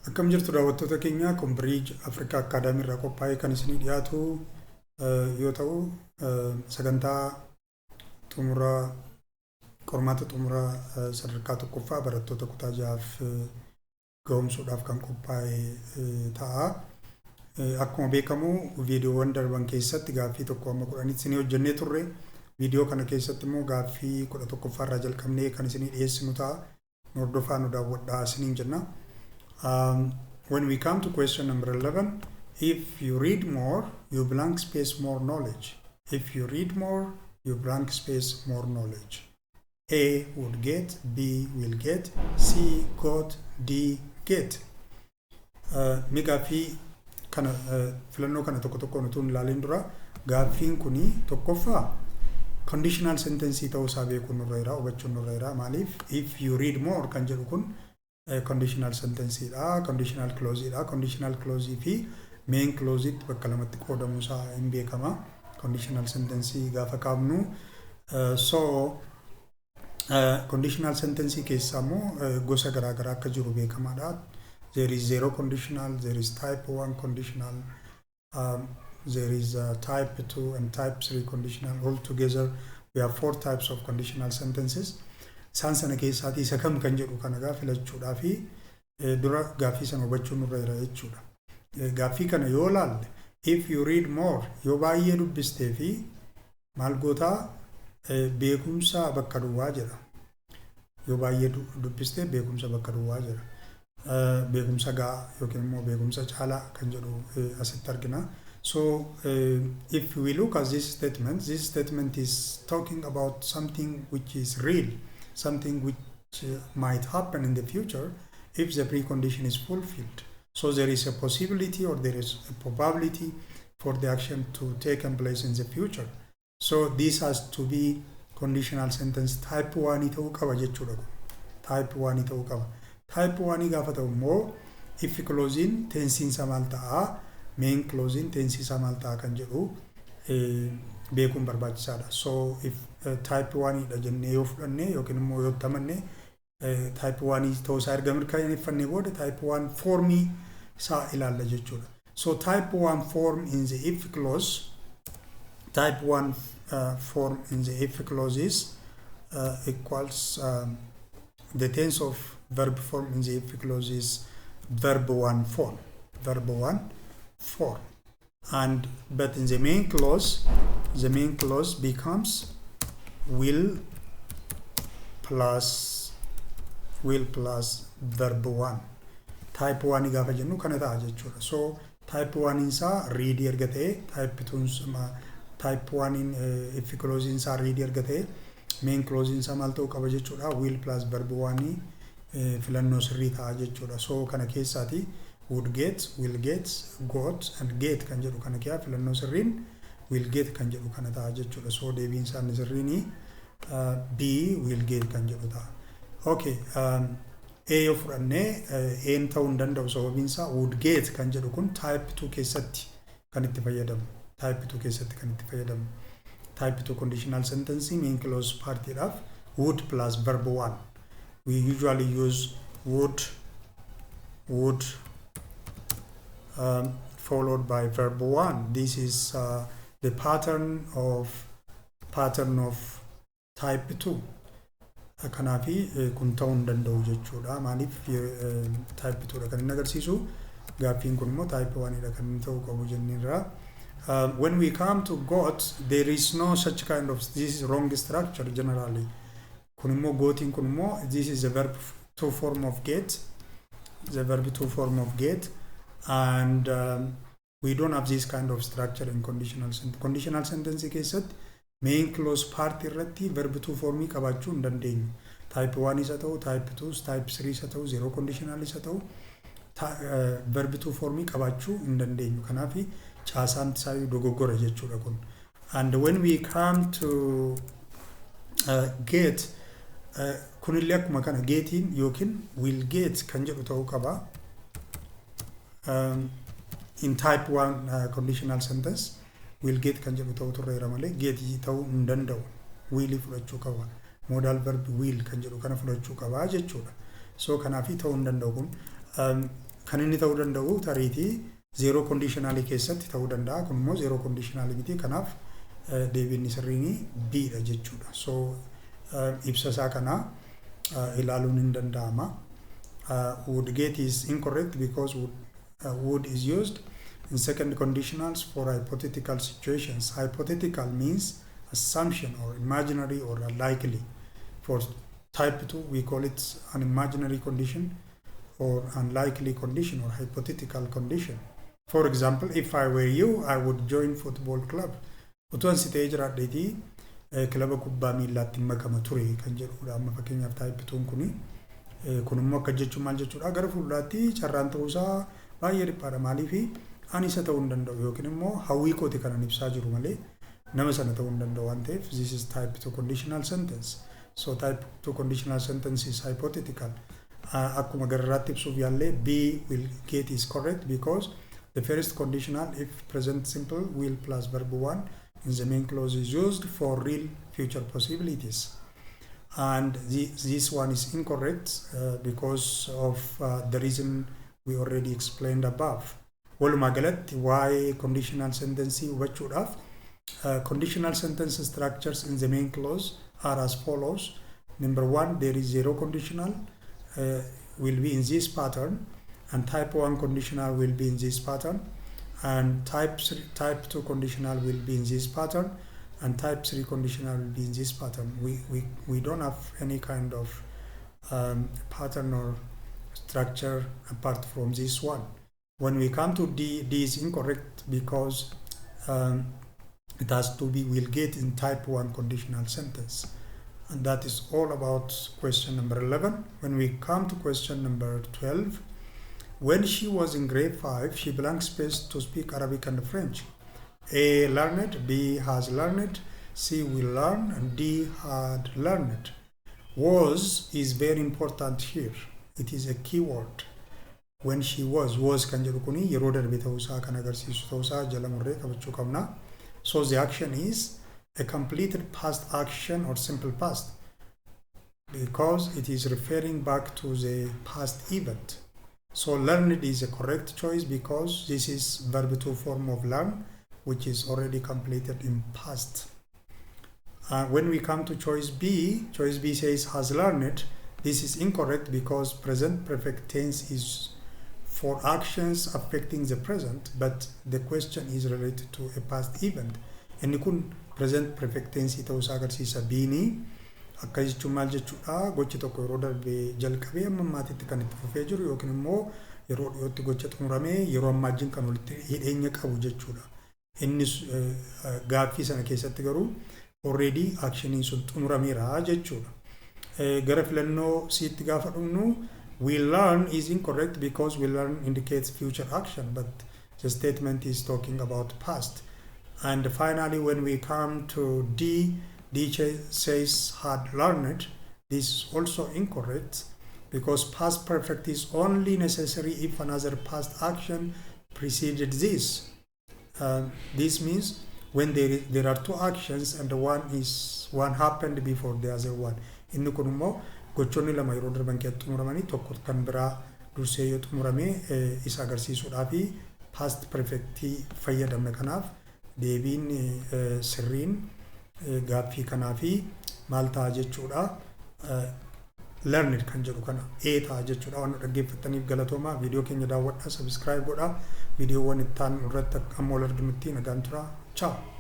Akkam jirtu daawwattoota keenya kun Bridge Africa Academy irraa qophaa'ee kan isinii dhiyaatu yoo ta'u sagantaa xumuraa qormaata xumuraa sadarkaa tokkoffaa barattoota kutaa ja'aaf ga'umsuudhaaf kan qophaa'e ta'a. Akkuma beekamu viidiyoowwan darban keessatti gaaffii tokko amma 10 isinii hojjennee turre. Viidiyoo kana keessatti immoo gaaffii 11ffaa irraa jalqabnee kan isinii dhiyeessinu ta'a. Hordofaa nu daawwadhaa isiniin jenna. When we come to question number 11, if you read more, you blank space more knowledge. If you read more, you blank space more knowledge. A would get, B will get, C got, D get. Mi gaaffii kana filannoo kana tokko tokko nutuun ilaaleen dura gaaffiin kuni tokkoffaa conditional sentence ta'uu isaa beekuun nurra jira, hubachuun nurra jira. Maaliif if you read more kan jedhu kun conditional sentence dha, conditional clause dha. Conditional clause fi main clause bakka lamatti qoodamu isaa hin beekama. Conditional sentence gaafa qabnu conditional sentence keessa immoo gosa garaa garaa akka jiru beekamaadha. There is zero conditional, there is type 1 conditional, there is type 2 and type 3 conditional. Altogether we have 4 types of conditional sentences. Isaan sana keessaati isa kam kan jedhu kana gaafilachuudhaa fi dura gaaffii sana hubachuu nurra jira jechuudha. Gaaffii kana yoo laalle if you read more yoo baay'ee dubbistee fi maal gootaa beekumsa bakka duwwaa jedha. Yoo baay'ee dubbistee beekumsa bakka duwwaa jedha. Beekumsa gaa yookiin immoo beekumsa caalaa kan jedhu asitti argina. So if we look at this statement is talking about something which is real. Something which might happen in the future if the precondition is fulfilled. So there is a possibility or there is a probability for the action to take place in the future. So this has to be conditional sentence type 1 ta'uu qaba jechuudha. Type 1 ta'uu qaba. Type 1 gaafa ta'u immoo if clausing tensiin isaa maal ta'a, main clausing tensiin isaa maal ta'a kan jedhu beekuun barbaachisaadha. So if type 1 dha jennee yoo fudhanne yookiin immoo yoo tamanne type 1 ta'uu isaa erga mirkaneeffannee booda type 1 formii isaa ilaalla jechuudha. So type 1 form in the if clause, type 1 form in the if clause is equals the tense of verb form in the if clause is verb 1 form, verb 1 form. And but in the main clause becomes will plus verb 1. Type 1 gaafa jennu kana ta'a jechuudha. So type 1 isaa read erga ta'e, type 2 type 1 in if clause isaa read erga ta'e, main clause isaa maal ta'uu qaba jechuudha. Will plus verb 1 filannoo sirrii ta'a jechuudha. So kana keessaati would get, will get, got and get kan jedhu kana kiyaa filannoo sirriin will get kan jedhu kana ta'a jechuudha. So deebiin isaa sirriin B will get kan jedhu ta'a. Okay, A yoo fudhannee N ta'uu hin danda'u sababiin isaa would get kan jedhu kun type 2 keessatti kan itti fayyadamu. Type 2 keessatti kan itti fayyadamu. Type 2 conditional sentence main clause partiidhaaf would plus verb 1. We usually use would followed by verb 1. This is the pattern of type 2. Kanaafi kun ta'uu hin danda'u jechuudha. Maaliif type 2 dha kan inni agarsiisu, gaaffiin kun immoo type 1 dha kan inni ta'uu qabu jennirra. When we come to got, there is no such kind of this is wrong structure generally. Kun immoo gotiin kun immoo this is the verb 2 form of get, the verb 2 form of get. And we don't have this kind of structure in conditional sentence. Conditional sentence keessatti main clause part irratti verb 2 formii qabaachuu hin dandeenyu. Type 1 isa ta'u, type 2, type 3 isa ta'u, zero conditional isa ta'u, verb 2 formii qabaachuu hin dandeenyu. Kanaaf caasaan isaa dogoggora jechuudha kun. And when we come to get, kunillee akkuma kana getiin yookiin will get kan jedhu ta'uu qaba. In type 1 conditional sentence will get kan jedhu ta'uu turreera malee get ta'uu hin danda'u. Will fudhachuu qaba. Modal verb will kan jedhu kana fudhachuu qaba jechuudha. So kanaafi ta'uu hin danda'u kun kan inni ta'uu danda'u tariitii zero conditionalii keessatti ta'uu danda'a. Kun immoo zero conditionalii miti. Kanaaf deebiin sirriin B dha jechuudha. So ibsa isaa kana ilaaluun hin danda'ama. Would get is incorrect because would is used in second conditionals for hypothetical situations. Hypothetical means assumption or imaginary or likely. For type 2 we call it an imaginary condition or unlikely condition or hypothetical condition. For example, if I were you, I would join football club. Utuan sitee jiraadheeti kilaba kubbaa miillaatti makama ture kan jedhudha. Amma fakkeenyaaf type 2 kuni kun immoo akka jechuun maal jechuudha gara fuulduraatti carraan ta'uusaa baay'ee dhiphaadha. Maaliif ani isa ta'uu hin danda'u yookiin immoo hawwii kooti kanan ibsaa jiru malee nama sana ta'uu hin danda'u waan ta'eef this is type 2 conditional sentence. So type 2 conditional sentence is hypothetical. Akkuma gararraatti ibsuuf yaallee B will get is correct because the first conditional, if present simple, will plus verb 1 in the main clause is used for real future possibilities. And this one is incorrect because of the reason we already explained above. Walumaa galatti why conditional sentence hubachuudhaaf conditional sentence structures in the main clause are as follows. Number 1, there is zero conditional will be in this pattern, and type 1 conditional will be in this pattern, and type 2 conditional will be in this pattern, and type 3 conditional will be in this pattern. We don't have any kind of pattern or structure apart from this one. When we come to D, D is incorrect because it has to be will get in type 1 conditional sentence. And that is all about question number 11. When we come to question number 12, when she was in grade 5, she blank space to speak Arabic and French. A learned, B has learned, C will learn, and D had learned. Was is very important here. It is a key word. When she was kan jedhu kuni yeroo darbe ta'uusaa kan agarsiisu ta'uusaa jala murree qabachuu qabna. So the action is a completed past action or simple past because it is referring back to the past event. So learned is a correct choice because this is verb 2 form of learn, which is already completed in past. When we come to choice B says has learned. This is incorrect because present perfect tense is for actions affecting the present, but the question is related to a past event. Inni kun present perfect tense ta'uusaa agarsiisa. Biini akka jechuun maal jechuudha gochi tokko yeroo darbe jalqabee amma ammaatitti kan itti fufee jiru yookiin immoo yeroo dhiyootti gocha xumuramee yeroo ammaa wajjin kan walitti hidheenya qabu jechuudha. Innis gaaffii sana keessatti garuu already actioniin sun xumurameera jechuudha. Gara filannoo sitti gaafa dhufnu will learn is incorrect because will learn indicates future action, but the statement is talking about past. And finally, when we come to D says had learned. This is also incorrect because past perfect is only necessary if another past action preceded this. This means when there are two actions and one happened before the other one. Inni kun immoo gochoonni lama yeroo darban keessatti xumuramanii tokko kan biraa dursee yoo xumurame isa agarsiisuudhaa fi past perfect fayyadamna. Kanaaf deebiin sirriin gaaffii kanaa fi maal ta'a jechuudha. Learned kan jedhu kana ta'a jechuudha. Waan dhaggeeffataniif galatoomaa. Viidiyoo keenya daawwadhaa, subscribe godhaa. Viidiyoowwan itti aanu irratti amma wal arginutti nagaan turaa. Ciao.